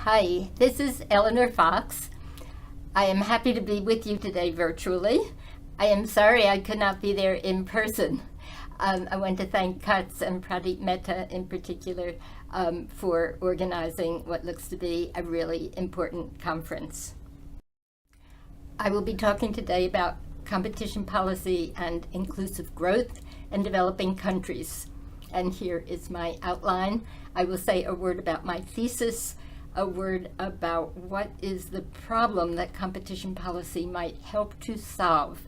Hi, this is Eleanor Fox. I am happy to be with you today virtually. I am sorry I could not be there in person. I want to thank Kutz and Pradeep Mehta in particular for organizing what looks to be a really important conference. I will be talking today about competition policy and inclusive growth in developing countries. And here is my outline. I will say a word about my thesis, a word about what is the problem that competition policy might help to solve.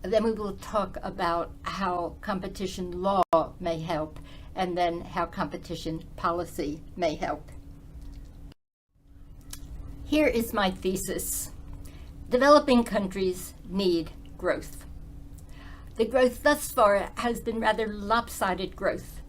Then we will talk about how competition law may help, and then how competition policy may help. Here is my thesis. Developing countries need growth. The growth thus far has been rather lopsided growth,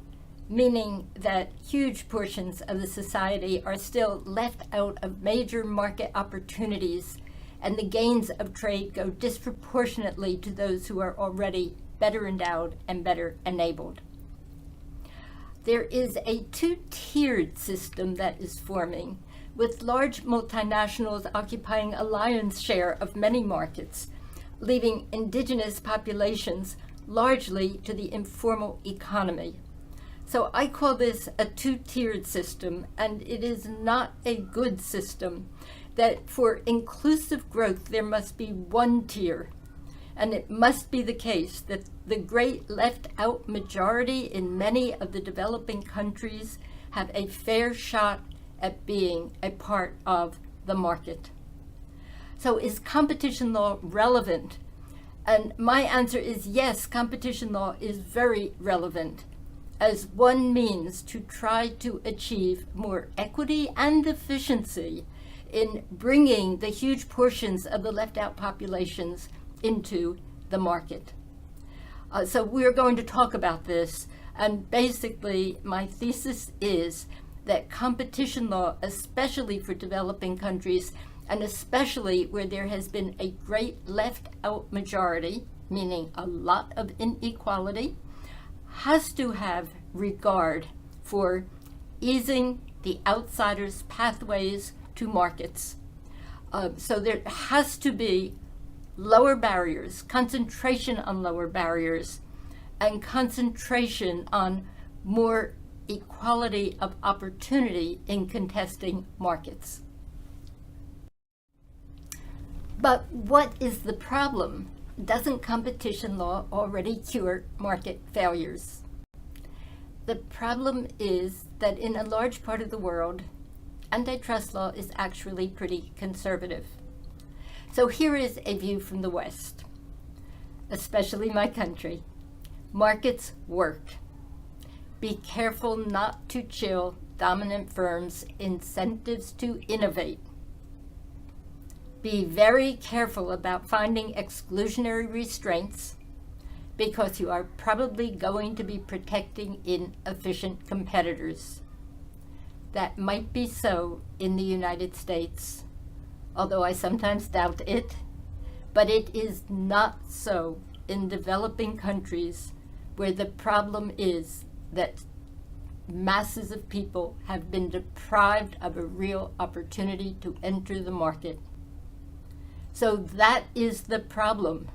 meaning that huge portions of the society are still left out of major market opportunities, and the gains of trade go disproportionately to those who are already better endowed and better enabled. There is a two-tiered system that is forming, with large multinationals occupying a lion's share of many markets, leaving indigenous populations largely to the informal economy. So I call this a two-tiered system, and it is not a good system. That for inclusive growth, there must be one tier. And it must be the case that the great left-out majority in many of the developing countries have a fair shot at being a part of the market. So is competition law relevant? And my answer is yes, competition law is very relevant as one means to try to achieve more equity and efficiency in bringing the huge portions of the left-out populations into the market. So we're going to talk about this, and basically my thesis is that competition law, especially for developing countries, and especially where there has been a great left-out majority, meaning a lot of inequality, has to have regard for easing the outsiders' pathways to markets. So there has to be lower barriers, concentration on lower barriers, and concentration on more equality of opportunity in contesting markets. But what is the problem? Doesn't competition law already cure market failures? The problem is that in a large part of the world, antitrust law is actually pretty conservative. So here is a view from the West, especially my country. Markets work. Be careful not to chill dominant firms' incentives to innovate. Be very careful about finding exclusionary restraints, because you are probably going to be protecting inefficient competitors. That might be so in the United States, although I sometimes doubt it, but it is not so in developing countries where the problem is that masses of people have been deprived of a real opportunity to enter the market. So that is the problem,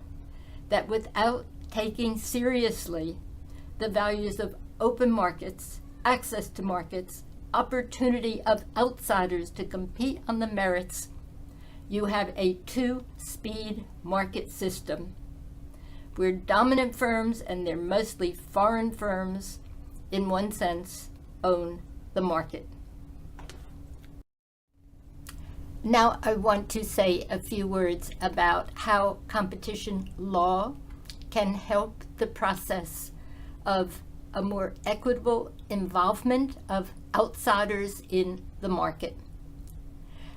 that without taking seriously the values of open markets, access to markets, opportunity of outsiders to compete on the merits, you have a two-speed market system where dominant firms, and they're mostly foreign firms, in one sense, own the market. Now I want to say a few words about how competition law can help the process of a more equitable involvement of outsiders in the market.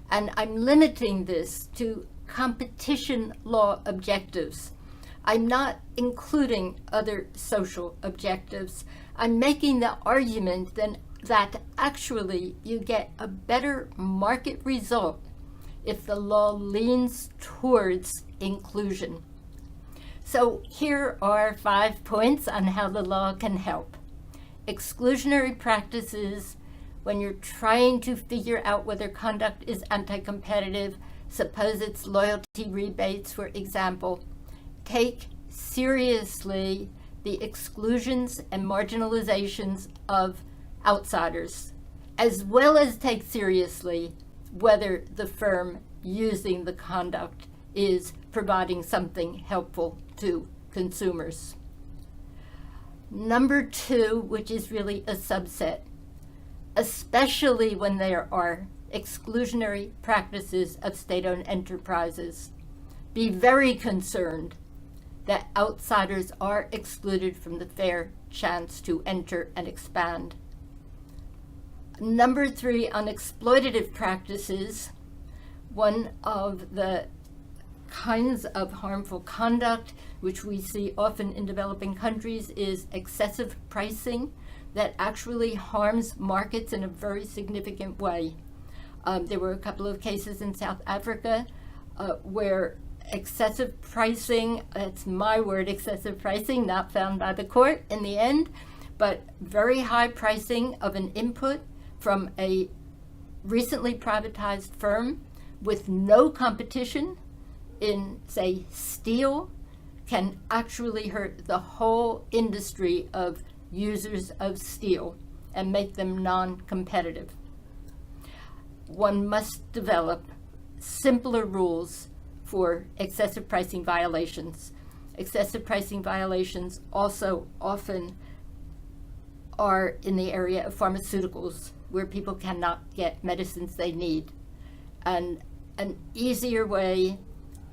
And I'm limiting this to competition law objectives. I'm not including other social objectives. I'm making the argument then that actually you get a better market result if the law leans towards inclusion. So here are 5 points on how the law can help. Exclusionary practices when you're trying to figure out whether conduct is anti-competitive, suppose it's loyalty rebates, for example, take seriously the exclusions and marginalizations of outsiders, as well as take seriously whether the firm using the conduct is providing something helpful to consumers. Number two, which is really a subset, especially when there are exclusionary practices of state-owned enterprises, be very concerned that outsiders are excluded from the fair chance to enter and expand. Number three, on exploitative practices, one of the kinds of harmful conduct which we see often in developing countries is excessive pricing that actually harms markets in a very significant way. There were a couple of cases in South Africa where excessive pricing, that's my word, excessive pricing, not found by the court in the end, but very high pricing of an input from a recently privatized firm with no competition in, say, steel, can actually hurt the whole industry of users of steel and make them non-competitive. One must develop simpler rules for excessive pricing violations. Excessive pricing violations also often are in the area of pharmaceuticals, where people cannot get medicines they need. And an easier way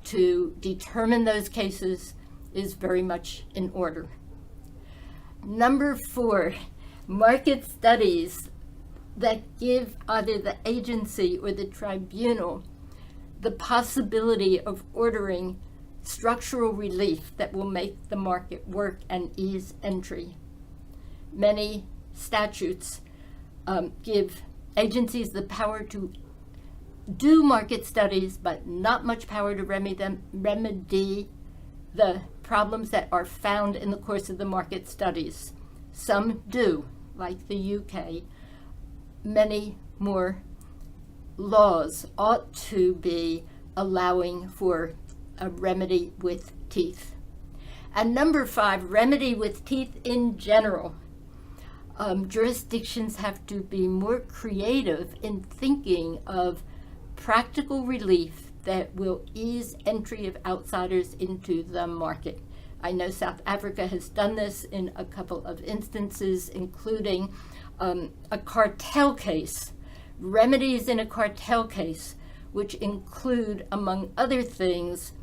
to determine those cases is very much in order. Number four, market studies that give either the agency or the tribunal the possibility of ordering structural relief that will make the market work and ease entry. Many statutes give agencies the power to do market studies, but not much power to remedy the problems that are found in the course of the market studies. Some do, like the UK. Many more laws ought to be allowing for a remedy with teeth. And number five, remedy with teeth in general. Jurisdictions have to be more creative in thinking of practical relief that will ease entry of outsiders into the market. I know South Africa has done this in a couple of instances, including a cartel case, remedies in a cartel case, which include, among other things,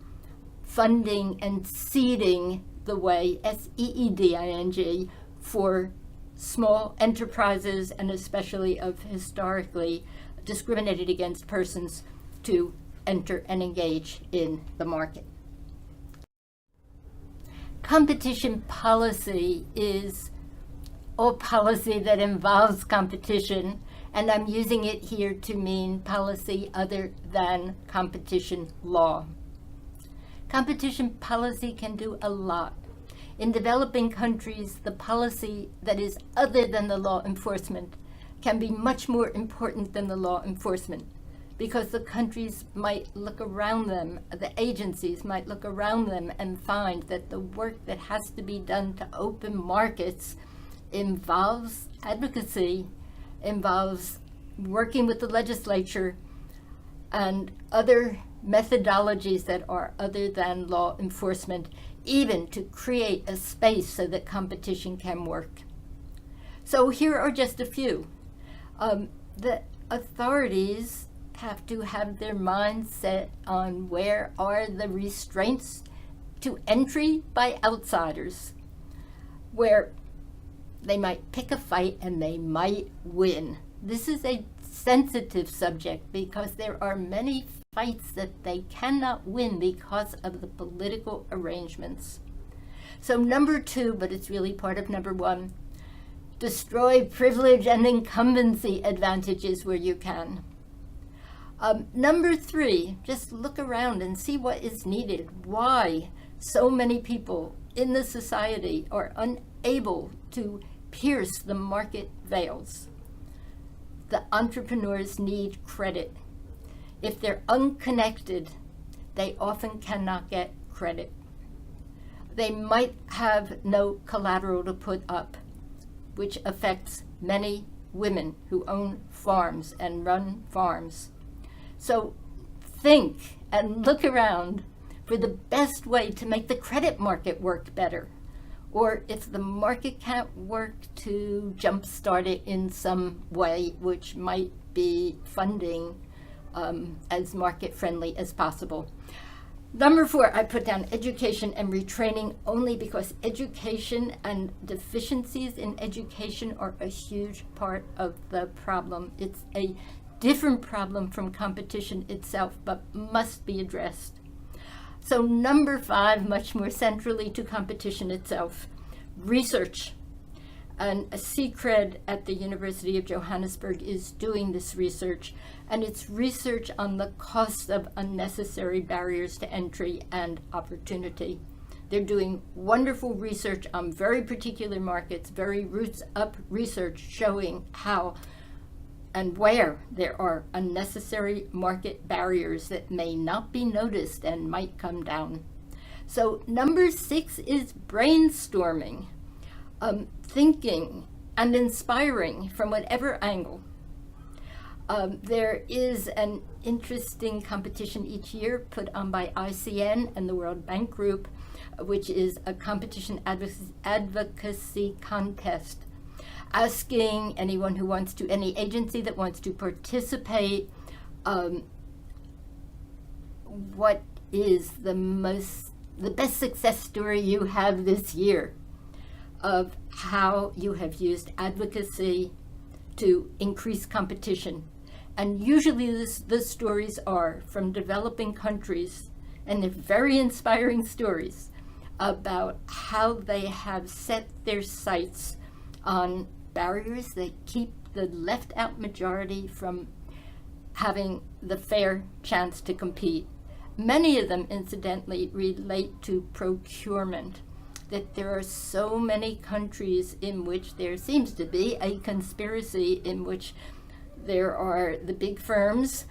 funding and seeding the way, SEEDING, for small enterprises and especially of historically discriminated against persons to enter and engage in the market. Competition policy is all policy that involves competition, and I'm using it here to mean policy other than competition law. Competition policy can do a lot. In developing countries, the policy that is other than the law enforcement can be much more important than the law enforcement, because the countries might look around them, the agencies might look around them and find that the work that has to be done to open markets involves advocacy, involves working with the legislature and other methodologies that are other than law enforcement, even to create a space so that competition can work. So here are just a few. The authorities have to have their minds set on where are the restraints to entry by outsiders, where they might pick a fight and they might win. This is a sensitive subject because there are many fights that they cannot win because of the political arrangements. So number two, but it's really part of number one, destroy privilege and incumbency advantages where you can. Number three, just look around and see what is needed. Why so many people in the society are unable to pierce the market veils. the entrepreneurs need credit. If they're unconnected, they often cannot get credit. They might have no collateral to put up, which affects many women who own farms and run farms. So think and look around for the best way to make the credit market work better. Or if the market can't work, to jumpstart it in some way, which might be funding as market friendly as possible. Number 4, I put down education and retraining only because education and deficiencies in education are a huge part of the problem. It's a different problem from competition itself, but must be addressed. So number 5, much more centrally to competition itself, research. And a CCRED at the University of Johannesburg is doing this research, and it's research on the cost of unnecessary barriers to entry and opportunity. They're doing wonderful research on very particular markets, very roots up research showing how and where there are unnecessary market barriers that may not be noticed and might come down. So number 6 is brainstorming, thinking and inspiring from whatever angle. There is an interesting competition each year put on by ICN and the World Bank Group, which is a competition advocacy contest, asking anyone who wants to, any agency that wants to participate, what is the best success story you have this year of how you have used advocacy to increase competition. And usually the stories are from developing countries, and they're very inspiring stories about how they have set their sights on barriers that keep the left out majority from having the fair chance to compete. Many of them, incidentally, relate to procurement, that there are so many countries in which there seems to be a conspiracy in which there are the big firms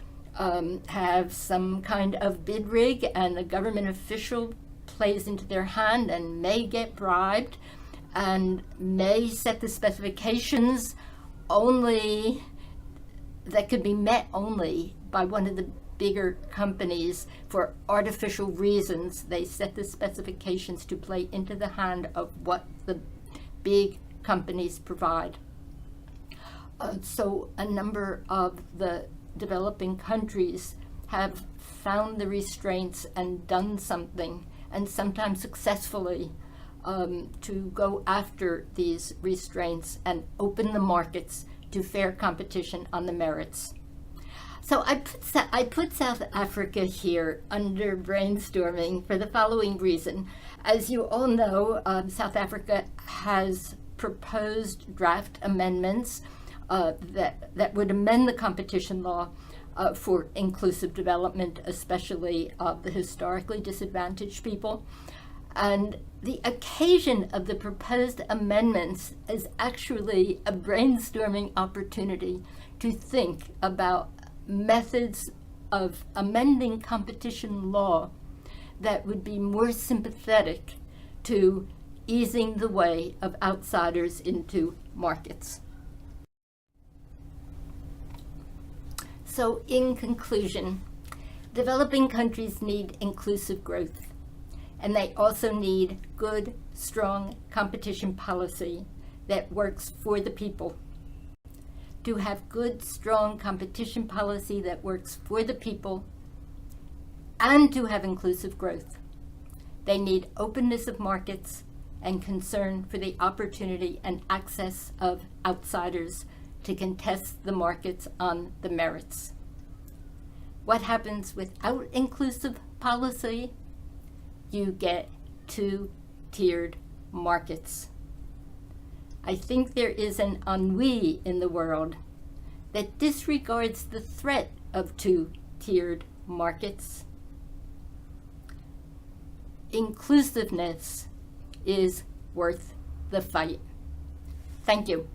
have some kind of bid rig, and the government official plays into their hand and may get bribed and may set the specifications only that could be met only by one of the bigger companies for artificial reasons. They set the specifications to play into the hand of what the big companies provide. So a number of the developing countries have found the restraints and done something, and sometimes successfully, to go after these restraints and open the markets to fair competition on the merits. So I put South Africa here under brainstorming for the following reason. As you all know, South Africa has proposed draft amendments that would amend the competition law for inclusive development, especially of the historically disadvantaged people. And the occasion of the proposed amendments is actually a brainstorming opportunity to think about methods of amending competition law that would be more sympathetic to easing the way of outsiders into markets. So in conclusion, developing countries need inclusive growth, and they also need good, strong competition policy that works for the people. To have good, strong competition policy that works for the people and to have inclusive growth, they need openness of markets and concern for the opportunity and access of outsiders to contest the markets on the merits. What happens without inclusive policy? You get two-tiered markets. I think there is an ennui in the world that disregards the threat of two-tiered markets. Inclusiveness is worth the fight. Thank you.